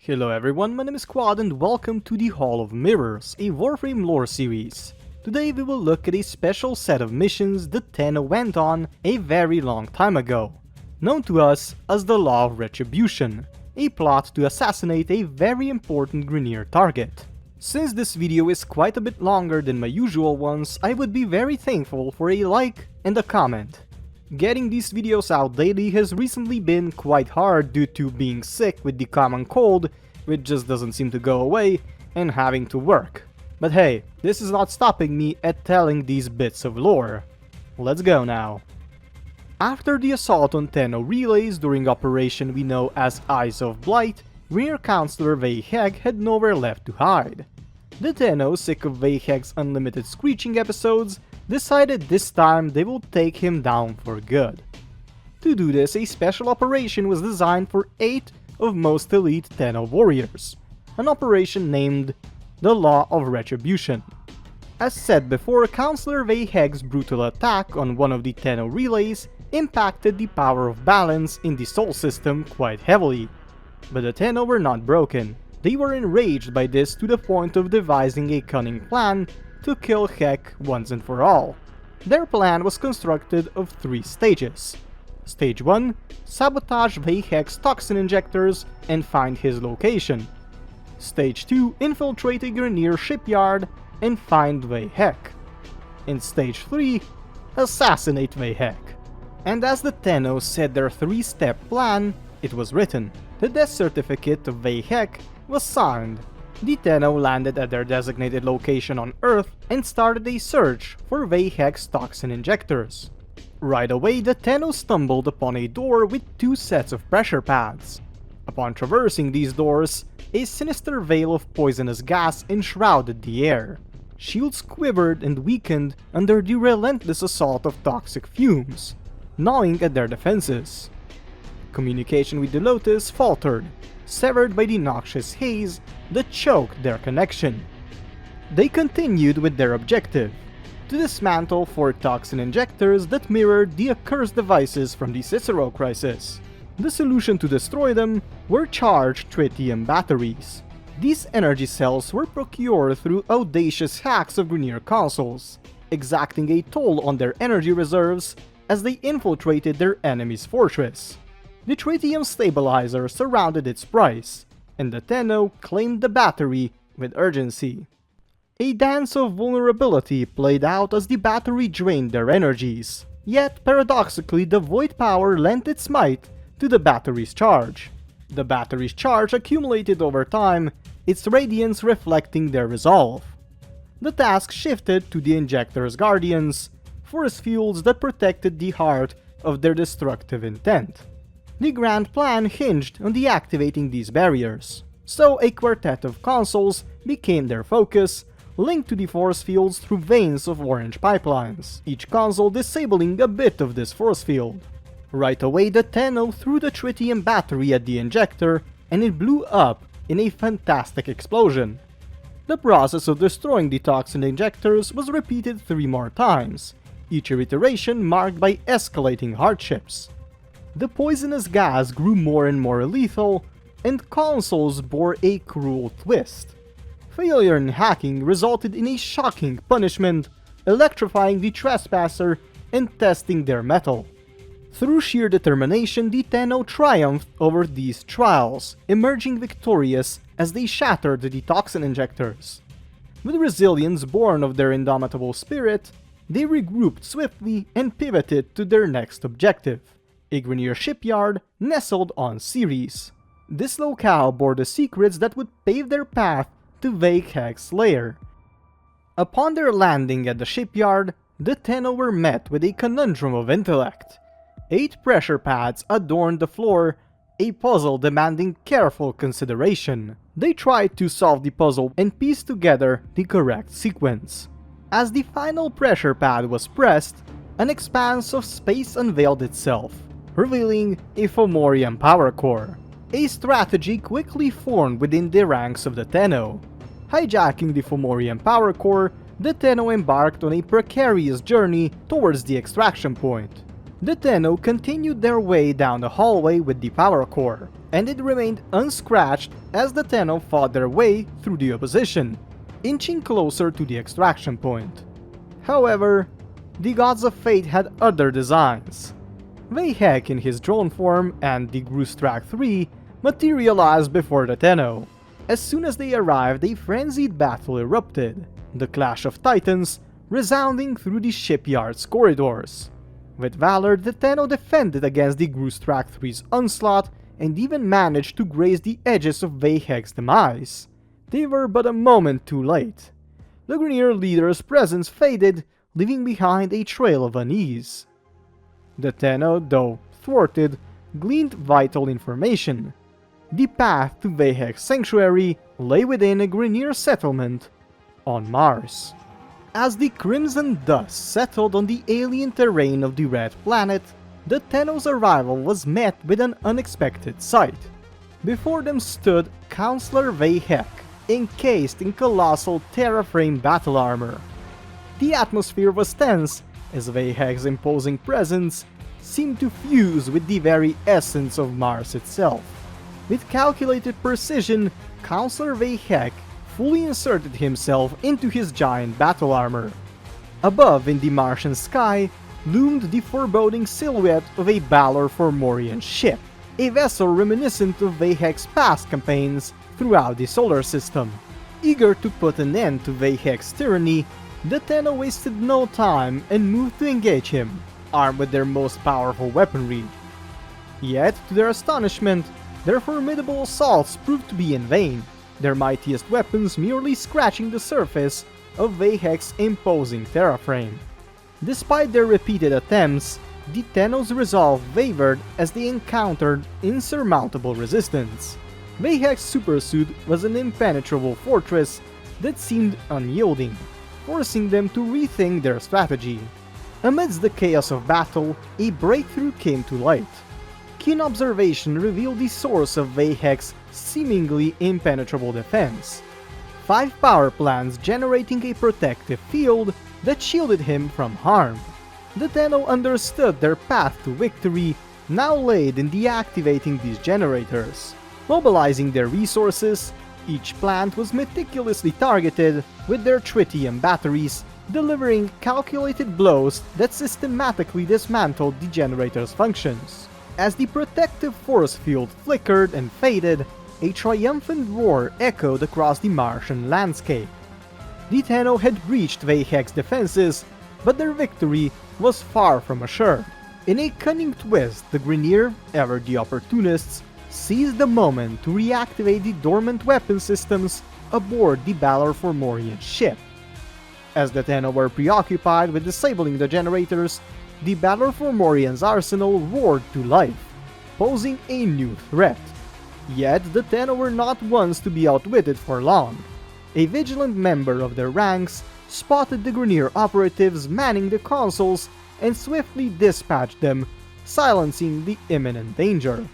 Hello everyone, my name is Quad and welcome to the Hall of Mirrors, a Warframe lore series. Today we will look at a special set of missions that Tenno went on a very long time ago, known to us as the Law of Retribution, a plot to assassinate a very important grineer target. Since this video is quite a bit longer than my usual ones, I would be very thankful for a like and a comment. Getting these videos out daily has recently been quite hard due to being sick with the common cold, which just doesn't seem to go away, and having to work. But hey, this is not stopping me at telling these bits of lore. Let's go now. After the assault on Tenno relays during operation we know as Eyes of Blight, Rear Councilor Vay Hek had nowhere left to hide. The Tenno, sick of Vay Hek's unlimited screeching episodes, decided this time they will take him down for good. To do this, a special operation was designed for 8 of most elite Tenno warriors, an operation named the Law of Retribution. As said before, Councilor Vay Hek's brutal attack on one of the Tenno relays impacted the power of balance in the Sol system quite heavily, but the Tenno were not broken. They were enraged by this to the point of devising a cunning plan to kill Hek once and for all. Their plan was constructed of 3 stages. Stage 1, sabotage Vay Hek's Toxin injectors and find his location. Stage 2, infiltrate a grineer shipyard and find Vay Hek. In Stage 3, assassinate Vay Hek. And as the Tenno said their 3-step plan, it was written. The death certificate of Vay Hek was signed. The Tenno landed at their designated location on Earth and started a search for Vay Hek's Toxin injectors. Right away, the Tenno stumbled upon a door with 2 sets of pressure pads. Upon traversing these doors, a sinister veil of poisonous gas enshrouded the air. Shields quivered and weakened under the relentless assault of toxic fumes, gnawing at their defenses. Communication with the Lotus faltered, severed by the noxious haze that choked their connection. They continued with their objective, to dismantle 4 toxin injectors that mirrored the accursed devices from the Cicero crisis. The solution to destroy them were charged tritium batteries. These energy cells were procured through audacious hacks of grineer consoles, exacting a toll on their energy reserves as they infiltrated their enemy's fortress. The tritium stabilizer surrounded its price, and the Tenno claimed the battery with urgency. A dance of vulnerability played out as the battery drained their energies, yet paradoxically the void power lent its might to the battery's charge. The battery's charge accumulated over time, its radiance reflecting their resolve. The task shifted to the injector's guardians, force fields that protected the heart of their destructive intent. The grand plan hinged on deactivating these barriers, so a quartet of consoles became their focus, linked to the force fields through veins of orange pipelines, each console disabling a bit of this force field. Right away, the Tenno threw the tritium battery at the injector, and it blew up in a fantastic explosion. The process of destroying the toxin injectors was repeated 3 more times, each iteration marked by escalating hardships. The poisonous gas grew more and more lethal, and consoles bore a cruel twist. Failure in hacking resulted in a shocking punishment, electrifying the trespasser and testing their mettle. Through sheer determination, the Tenno triumphed over these trials, emerging victorious as they shattered the toxin injectors. With resilience born of their indomitable spirit, they regrouped swiftly and pivoted to their next objective, a grineer shipyard nestled on Ceres. This locale bore the secrets that would pave their path to Vay Hek's lair. Upon their landing at the shipyard, the Tenno were met with a conundrum of intellect. 8 pressure pads adorned the floor, a puzzle demanding careful consideration. They tried to solve the puzzle and piece together the correct sequence. As the final pressure pad was pressed, an expanse of space unveiled itself, revealing a Fomorian power core. A strategy quickly formed within the ranks of the Tenno. Hijacking the Fomorian power core, the Tenno embarked on a precarious journey towards the extraction point. The Tenno continued their way down the hallway with the power core, and it remained unscratched as the Tenno fought their way through the opposition, inching closer to the extraction point. However, the Gods of Fate had other designs. Vay Hek in his drone form and the Grustrak 3 materialized before the Tenno. As soon as they arrived, a frenzied battle erupted, the clash of titans resounding through the Shipyard's corridors. With valor, the Tenno defended against the Grustrak 3's onslaught and even managed to graze the edges of Vay Hek's demise. They were but a moment too late. The grineer leader's presence faded, leaving behind a trail of unease. The Tenno, though thwarted, gleaned vital information. The path to Vay Hek's sanctuary lay within a grineer settlement on Mars. As the crimson dust settled on the alien terrain of the Red Planet, the Tenno's arrival was met with an unexpected sight. Before them stood Councilor Vay Hek, encased in colossal terraframe battle armor. The atmosphere was tense, as Vay Hek's imposing presence seemed to fuse with the very essence of Mars itself. With calculated precision, Councilor Vay Hek fully inserted himself into his giant battle armor. Above in the Martian sky loomed the foreboding silhouette of a Balor Formorian ship, a vessel reminiscent of Vay Hek's past campaigns throughout the solar system. Eager to put an end to Vay Hek's tyranny, the Tenno wasted no time and moved to engage him, armed with their most powerful weaponry. Yet, to their astonishment, their formidable assaults proved to be in vain, their mightiest weapons merely scratching the surface of Vay Hek's imposing terraframe. Despite their repeated attempts, the Tenno's resolve wavered as they encountered insurmountable resistance. Vay Hek's supersuit was an impenetrable fortress that seemed unyielding, forcing them to rethink their strategy. Amidst the chaos of battle, a breakthrough came to light. Keen observation revealed the source of Vay Hek's seemingly impenetrable defense. 5 power plants generating a protective field that shielded him from harm. The Tenno understood their path to victory now laid in deactivating these generators. Mobilizing their resources, each plant was meticulously targeted with their tritium batteries, delivering calculated blows that systematically dismantled the generator's functions. As the protective force field flickered and faded, a triumphant roar echoed across the Martian landscape. The Tenno had breached Vay Hek's defenses, but their victory was far from assured. In a cunning twist, the grineer, ever the opportunists, seized the moment to reactivate the dormant weapon systems aboard the Balor Formorian ship. As the Tenno were preoccupied with disabling the generators, the Balor Formorian's arsenal roared to life, posing a new threat. Yet the Tenno were not ones to be outwitted for long. A vigilant member of their ranks spotted the grineer operatives manning the consoles and swiftly dispatched them, silencing the imminent danger.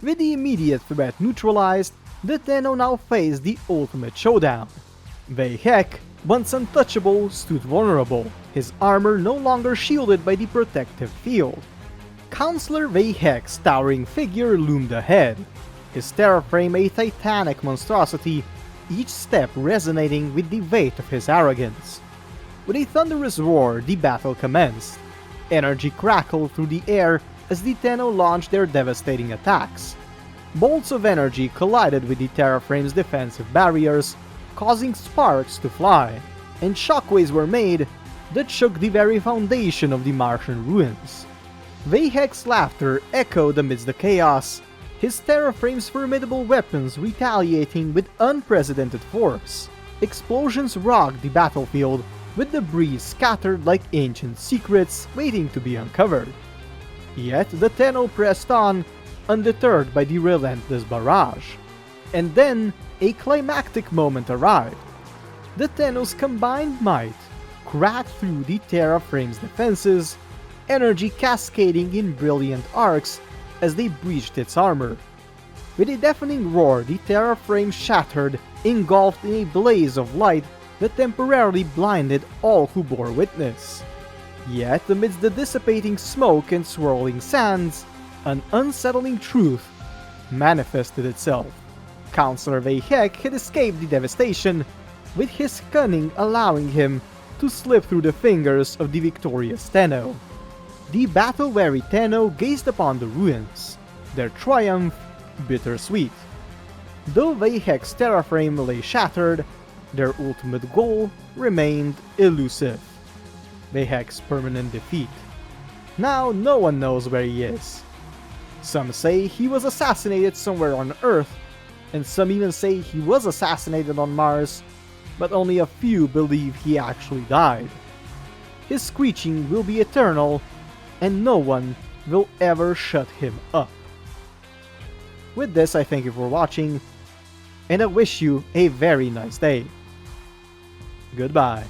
With the immediate threat neutralized, the Tenno now faced the ultimate showdown. Vay Hek, once untouchable, stood vulnerable, his armor no longer shielded by the protective field. Councilor Vay Hek's towering figure loomed ahead, his terraframe a titanic monstrosity, each step resonating with the weight of his arrogance. With a thunderous roar, the battle commenced. Energy crackled through the air as the Tenno launched their devastating attacks. Bolts of energy collided with the terraframe's defensive barriers, causing sparks to fly, and shockwaves were made that shook the very foundation of the Martian ruins. Vay Hek's laughter echoed amidst the chaos, his terraframe's formidable weapons retaliating with unprecedented force. Explosions rocked the battlefield, with debris scattered like ancient secrets waiting to be uncovered. Yet the Tenno pressed on, undeterred by the relentless barrage. And then, a climactic moment arrived. The Tenno's combined might cracked through the terraframe's defenses, energy cascading in brilliant arcs as they breached its armor. With a deafening roar, the terraframe shattered, engulfed in a blaze of light that temporarily blinded all who bore witness. Yet, amidst the dissipating smoke and swirling sands, an unsettling truth manifested itself. Councilor Vay Hek had escaped the devastation, with his cunning allowing him to slip through the fingers of the victorious Tenno. The battle-weary Tenno gazed upon the ruins, their triumph bittersweet. Though Vay Hek's terraframe lay shattered, their ultimate goal remained elusive: Vay Hek's permanent defeat. Now no one knows where he is. Some say he was assassinated somewhere on Earth, and some even say he was assassinated on Mars, but only a few believe he actually died. His screeching will be eternal, and no one will ever shut him up. With this, I thank you for watching, and I wish you a very nice day. Goodbye.